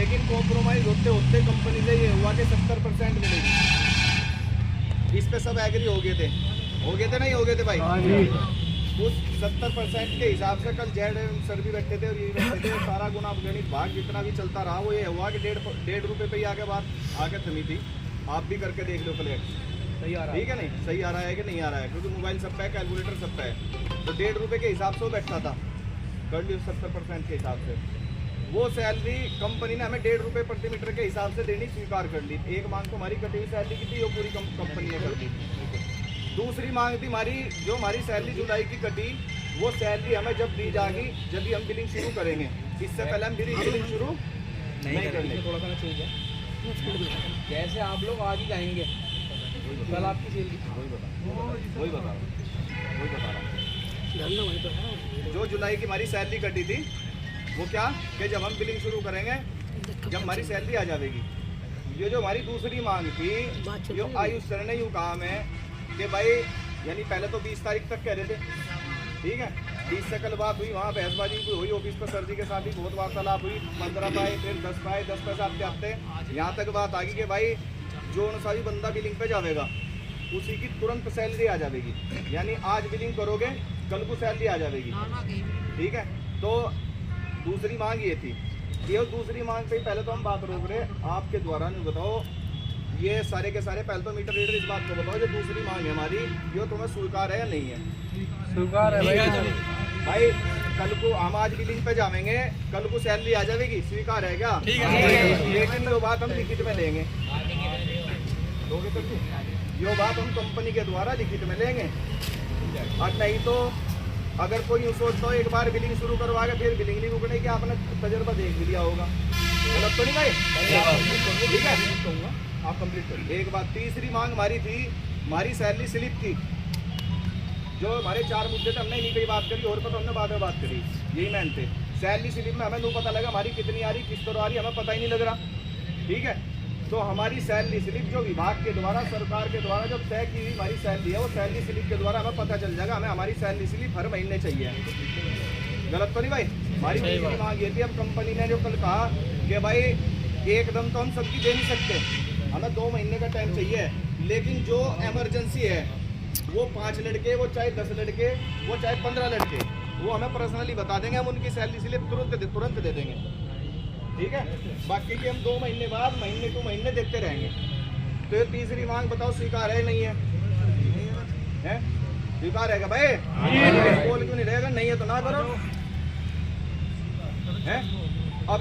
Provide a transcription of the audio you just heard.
लेकिन कॉम्प्रोमाइज होते होते कंपनी से ये हुआ कि 70% मिलेगी। इस पे सब एग्री हो गए थे नहीं हो गए थे भाई? उस 70% के हिसाब से कल जेड सर भी बैठे थे और यही बैठे थे, सारा गुना गणित भाग जितना भी चलता रहा वो ये हुआ कि 1.5 रुपये पे ही आगे बात आगे थमी थी। आप भी करके देख लो कलेक्ट, सही आ रहा है, ठीक है नहीं? सही आ रहा है कि नहीं आ रहा है? क्योंकि मोबाइल सब पे है, कैलकुलेटर सब पे है। तो 1.5 रुपये के हिसाब से वो बैठता था, कर लियो 70% के हिसाब से। वो सैलरी कंपनी ने हमें 1.5 रुपये प्रति मीटर के हिसाब से देनी स्वीकार कर ली। एक मांग तो हमारी कटी हुई सैलरी की थी, वो पूरी कंपनी ने कर दी। दूसरी मांग थी हमारी, जो हमारी सैलरी जुलाई की कटी, वो सैलरी हमें जब दी जाएगी जब भी हम बिलिंग शुरू करेंगे। इससे पहले हम बिलिंग शुरू नहीं करेंगे। थोड़ा सा चाहिए जैसे आप लोग आज ही जाएंगे कल आपकी सैलरी वही बता रहा जो जुलाई की हमारी सैलरी कटी थी वो क्या कि जब हम बिलिंग शुरू करेंगे जब हमारी सैलरी आ जाएगी। ये जो हमारी दूसरी मांग थी, जो आयुष सर ने यूँ काम है कि भाई यानी पहले तो 20 तारीख तक कह रहे थे, ठीक है? 20 से कल बात हुई, वहाँ बहसबाजी हुई ऑफिस पर, सर जी के साथ भी बहुत वार्तालाप हुई। 15 पाए, फिर 10 पाए, 10 पैसे आते आते यहाँ तक बात आ गई कि भाई जो सा भी बंदा बिलिंग पे जाएगा उसी की तुरंत सैलरी आ जाएगी। यानी आज बिलिंग करोगे कल को सैलरी आ जाएगी, ठीक है? तो दूसरी मांग ये थी। ये दूसरी मांग पे पहले तो हम बात रोक रहे आपके द्वारा, नहीं बताओ ये सारे के सारे, पहले तो मीटर रीडर इस बात को बताओ, जो दूसरी मांग है हमारी ये तुम्हें स्वीकार है या नहीं है? स्वीकार है भाई। कल को हम आज बिलिंग पे जाएंगे, कल को सैलरी आ जाएगी, स्वीकार है क्या? लेकिन वो बात हम लिखित में लेंगे, ये बात हम कंपनी के द्वारा लिखित में लेंगे। और नहीं तो अगर कोई यूँ सोचता हो एक बार बिलिंग शुरू करवा के फिर बिलिंग नहीं रुकने की, आपने तजर्बा देख लिया होगा, गलत तो नहीं भाई? ठीक है, आप कंप्लीट करिए। एक बात तीसरी मांग हमारी थी, हमारी सैलरी स्लिप थी। जो हमारे 4 मुद्दे थे हमने इन्हीं पे बात करी, और पर हमने बाद में बात करी। यही मैन थे सैलरी स्लिप में, हमें नहीं पता लगा हमारी कितनी आ रही, किस तरह आ रही, हमें पता ही नहीं लग रहा, ठीक है? तो हमारी सैलरी स्लिप जो विभाग के द्वारा, सरकार के द्वारा जब तय की हुई हमारी सैलरी है, वो सैलरी स्लिप के द्वारा हमें पता चल जाएगा। हमें हमारी सैलरी स्लिप हर महीने चाहिए, गलत तो नहीं भाई? हमारी तीसरी मांग ये थी। अब कंपनी ने जो कल कहा कि भाई एकदम तो हम सबकी दे नहीं सकते, हमें 2 महीने का टाइम चाहिए, लेकिन जो इमरजेंसी है वो 5 लड़के, वो चाहे 10 लड़के, वो चाहे 15 लड़के, वो हमें पर्सनली बता देंगे, हम उनकी सैलरी स्लिप तुरंत दे देंगे, ठीक है? बाकी की हम 2 महीने बाद महीने टू महीने देते रहेंगे। तो ये तीसरी मांग बताओ स्वीकार है नहीं है? स्वीकार है क्या भाई? बोल क्यों नहीं रहेगा? नहीं है तो ना करो। अब